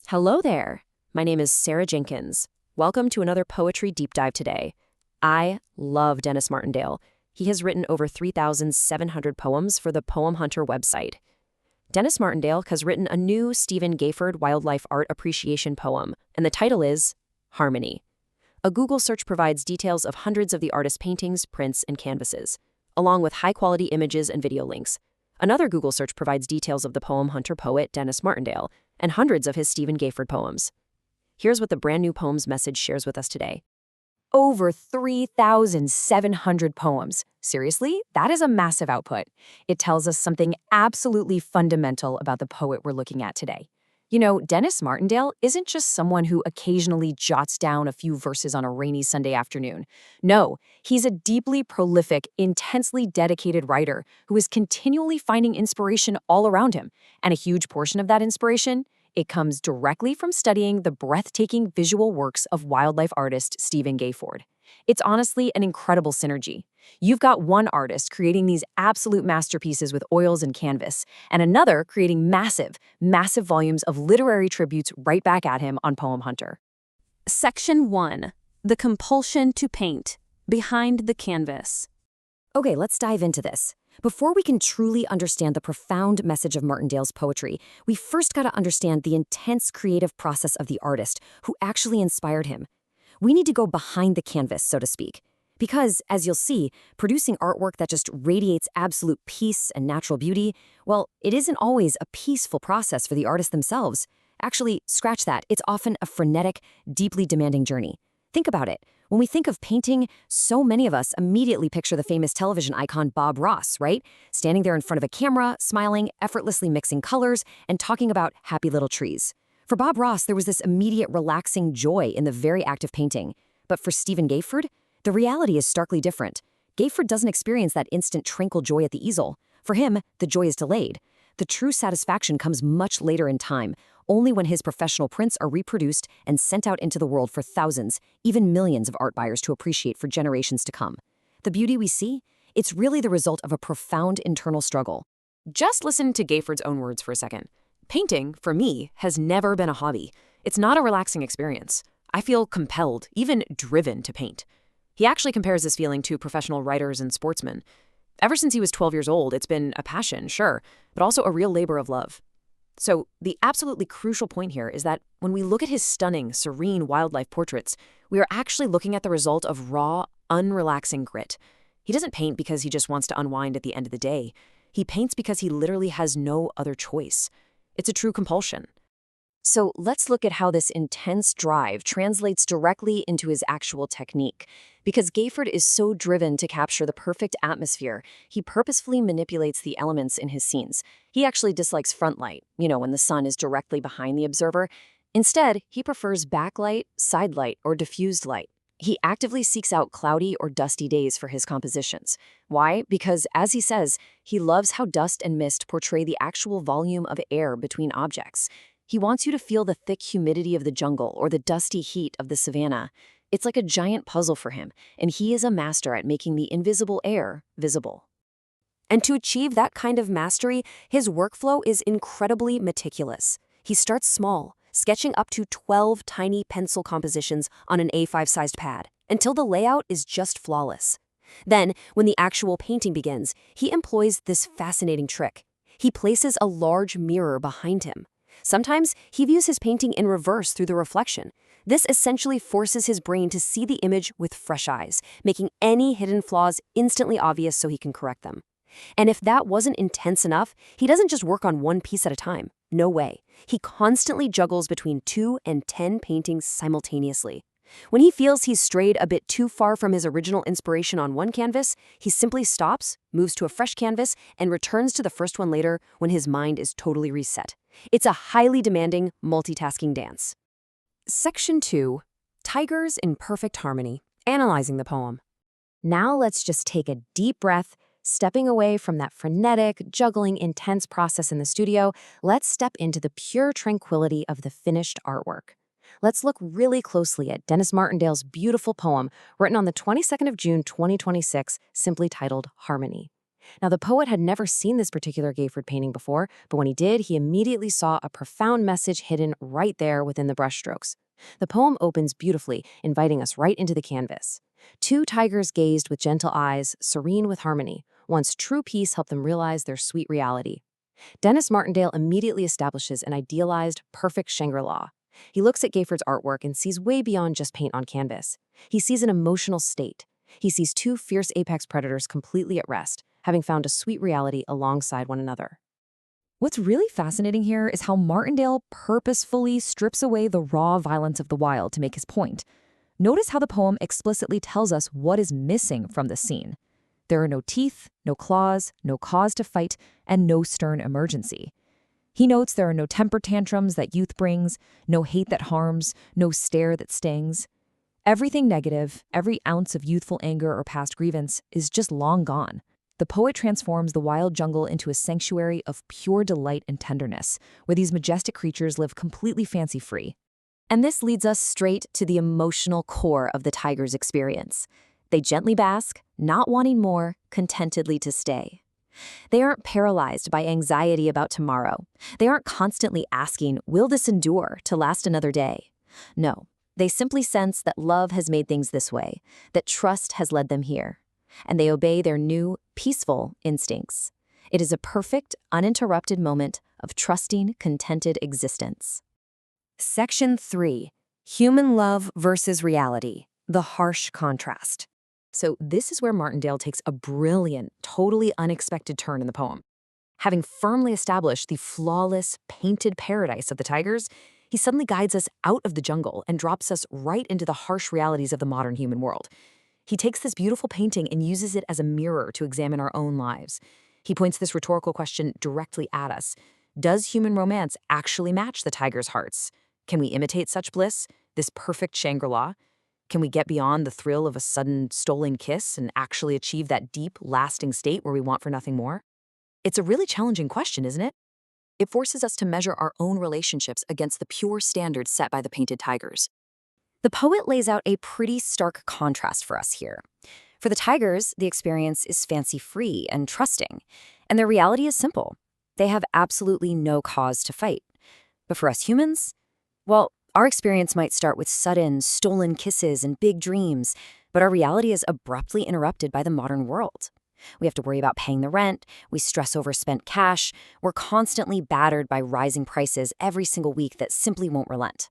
Hello there. My name is Sarah Jenkins. Welcome to another Poetry Deep Dive today. I love Denis Martindale. He has written over 3,700 poems for the Poem Hunter website. Denis Martindale has written a new Stephen Gayford wildlife art appreciation poem, and the title is Harmony. A Google search provides details of hundreds of the artist's paintings, prints, and canvases, along with high-quality images and video links. Another Google search provides details of the Poem Hunter poet Denis Martindale and hundreds of his Stephen Gayford poems. Here's what the brand new poems message shares with us today. Over 3,700 poems. Seriously, that is a massive output. It tells us something absolutely fundamental about the poet we're looking at today. You know, Denis Martindale isn't just someone who occasionally jots down a few verses on a rainy Sunday afternoon. No, he's a deeply prolific, intensely dedicated writer who is continually finding inspiration all around him. And a huge portion of that inspiration, it comes directly from studying the breathtaking visual works of wildlife artist Stephen Gayford. It's honestly an incredible synergy. You've got one artist creating these absolute masterpieces with oils and canvas, and another creating massive volumes of literary tributes right back at him on Poem Hunter. Section 1. The compulsion to paint. Behind the canvas. Okay, let's dive into this. Before we can truly understand the profound message of Martindale's poetry, we first got to understand the intense creative process of the artist who actually inspired him. We need to go behind the canvas, so to speak. Because, as you'll see, producing artwork that just radiates absolute peace and natural beauty, well, it isn't always a peaceful process for the artists themselves. Actually, scratch that. It's often a frenetic, deeply demanding journey. Think about it. When we think of painting, so many of us immediately picture the famous television icon Bob Ross, right? Standing there in front of a camera, smiling, effortlessly mixing colors, and talking about happy little trees. For Bob Ross, there was this immediate relaxing joy in the very act of painting. But for Stephen Gayford, the reality is starkly different. Gayford doesn't experience that instant tranquil joy at the easel. For him, the joy is delayed. The true satisfaction comes much later in time, only when his professional prints are reproduced and sent out into the world for thousands, even millions of art buyers to appreciate for generations to come. The beauty we see? It's really the result of a profound internal struggle. Just listen to Gayford's own words for a second. Painting, for me, has never been a hobby. It's not a relaxing experience. I feel compelled, even driven to paint. He actually compares this feeling to professional writers and sportsmen. Ever since he was 12 years old, it's been a passion, sure, but also a real labor of love. So the absolutely crucial point here is that when we look at his stunning, serene wildlife portraits, we are actually looking at the result of raw, unrelaxing grit. He doesn't paint because he just wants to unwind at the end of the day. He paints because he literally has no other choice. It's a true compulsion. So let's look at how this intense drive translates directly into his actual technique. Because Gayford is so driven to capture the perfect atmosphere, he purposefully manipulates the elements in his scenes. He actually dislikes front light, when the sun is directly behind the observer. Instead, he prefers backlight, side light, or diffused light. He actively seeks out cloudy or dusty days for his compositions. Why? Because, as he says, he loves how dust and mist portray the actual volume of air between objects. He wants you to feel the thick humidity of the jungle or the dusty heat of the savanna. It's like a giant puzzle for him, and he is a master at making the invisible air visible. And to achieve that kind of mastery, his workflow is incredibly meticulous. He starts small, sketching up to 12 tiny pencil compositions on an A5-sized pad, until the layout is just flawless. Then, when the actual painting begins, he employs this fascinating trick. He places a large mirror behind him. Sometimes he views his painting in reverse through the reflection. This essentially forces his brain to see the image with fresh eyes, making any hidden flaws instantly obvious so he can correct them. And if that wasn't intense enough, he doesn't just work on one piece at a time. No way. He constantly juggles between 2 and 10 paintings simultaneously. When he feels he's strayed a bit too far from his original inspiration on one canvas, he simply stops, moves to a fresh canvas, and returns to the first one later when his mind is totally reset. It's a highly demanding, multitasking dance. Section 2. Tigers in Perfect Harmony. Analyzing the poem. Now let's just take a deep breath. Stepping away from that frenetic, juggling, intense process in the studio, let's step into the pure tranquility of the finished artwork. Let's look really closely at Denis Martindale's beautiful poem written on the 22nd of June, 2026, simply titled Harmony. Now, the poet had never seen this particular Gayford painting before, but when he did, he immediately saw a profound message hidden right there within the brushstrokes. The poem opens beautifully, inviting us right into the canvas. Two tigers gazed with gentle eyes, serene with harmony. Once true peace helped them realize their sweet reality. Denis Martindale immediately establishes an idealized, perfect Shangri-La. He looks at Gayford's artwork and sees way beyond just paint on canvas. He sees an emotional state. He sees two fierce apex predators completely at rest, having found a sweet reality alongside one another. What's really fascinating here is how Martindale purposefully strips away the raw violence of the wild to make his point. Notice how the poem explicitly tells us what is missing from the scene. There are no teeth, no claws, no cause to fight, and no stern emergency. He notes there are no temper tantrums that youth brings, no hate that harms, no stare that stings. Everything negative, every ounce of youthful anger or past grievance is just long gone. The poet transforms the wild jungle into a sanctuary of pure delight and tenderness, where these majestic creatures live completely fancy-free. And this leads us straight to the emotional core of the tiger's experience. They gently bask, not wanting more, contentedly to stay. They aren't paralyzed by anxiety about tomorrow. They aren't constantly asking, will this endure to last another day? No, they simply sense that love has made things this way, that trust has led them here. And they obey their new, peaceful instincts. It is a perfect, uninterrupted moment of trusting, contented existence. Section 3. Human love versus reality. The harsh contrast. So this is where Martindale takes a brilliant, totally unexpected turn in the poem. Having firmly established the flawless, painted paradise of the tigers, he suddenly guides us out of the jungle and drops us right into the harsh realities of the modern human world. He takes this beautiful painting and uses it as a mirror to examine our own lives. He points this rhetorical question directly at us. Does human romance actually match the tiger's hearts? Can we imitate such bliss, this perfect Shangri-La? Can we get beyond the thrill of a sudden stolen kiss and actually achieve that deep, lasting state where we want for nothing more? It's a really challenging question, isn't it? It forces us to measure our own relationships against the pure standards set by the painted tigers. The poet lays out a pretty stark contrast for us here. For the tigers, the experience is fancy-free and trusting, and their reality is simple. They have absolutely no cause to fight. But for us humans, well, our experience might start with sudden, stolen kisses and big dreams, but our reality is abruptly interrupted by the modern world. We have to worry about paying the rent, we stress over spent cash, we're constantly battered by rising prices every single week that simply won't relent.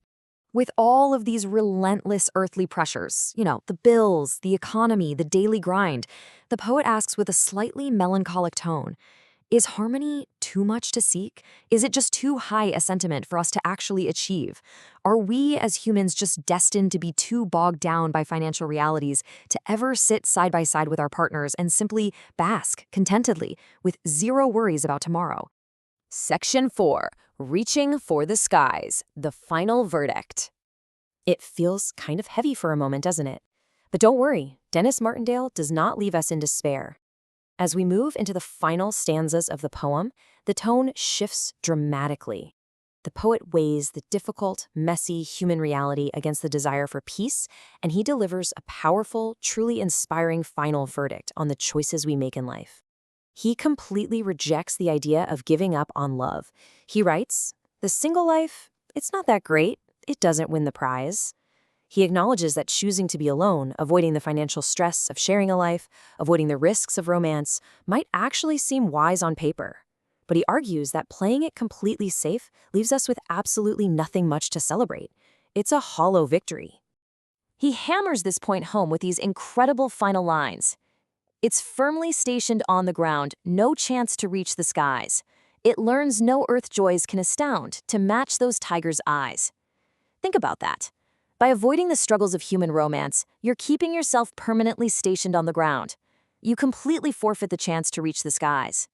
With all of these relentless earthly pressures, the bills, the economy, the daily grind, the poet asks with a slightly melancholic tone, is harmony too much to seek? Is it just too high a sentiment for us to actually achieve? Are we as humans just destined to be too bogged down by financial realities to ever sit side by side with our partners and simply bask contentedly with zero worries about tomorrow? Section 4. Reaching for the skies. The final verdict. It feels kind of heavy for a moment, doesn't it? But don't worry, Denis Martindale does not leave us in despair. As we move into the final stanzas of the poem, the tone shifts dramatically. The poet weighs the difficult, messy human reality against the desire for peace, and he delivers a powerful, truly inspiring final verdict on the choices we make in life. He completely rejects the idea of giving up on love. He writes, "The single life, it's not that great. It doesn't win the prize." He acknowledges that choosing to be alone, avoiding the financial stress of sharing a life, avoiding the risks of romance, might actually seem wise on paper. But he argues that playing it completely safe leaves us with absolutely nothing much to celebrate. It's a hollow victory. He hammers this point home with these incredible final lines. "It's firmly stationed on the ground, no chance to reach the skies. It learns no earth joys can astound to match those tigers' eyes." Think about that. By avoiding the struggles of human romance, you're keeping yourself permanently stationed on the ground. You completely forfeit the chance to reach the skies.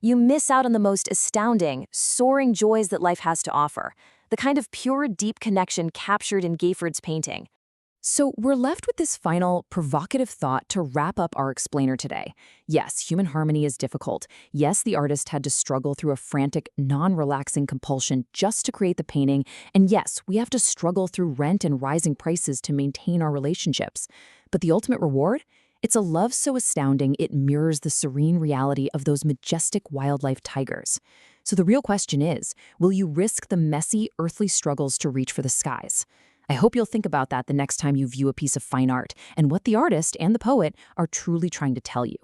You miss out on the most astounding, soaring joys that life has to offer, the kind of pure, deep connection captured in Gayford's painting. So we're left with this final, provocative thought to wrap up our explainer today. Yes, human harmony is difficult. Yes, the artist had to struggle through a frantic, non-relaxing compulsion just to create the painting. And yes, we have to struggle through rent and rising prices to maintain our relationships. But the ultimate reward? It's a love so astounding it mirrors the serene reality of those majestic wildlife tigers. So the real question is, will you risk the messy, earthly struggles to reach for the skies? I hope you'll think about that the next time you view a piece of fine art and what the artist and the poet are truly trying to tell you.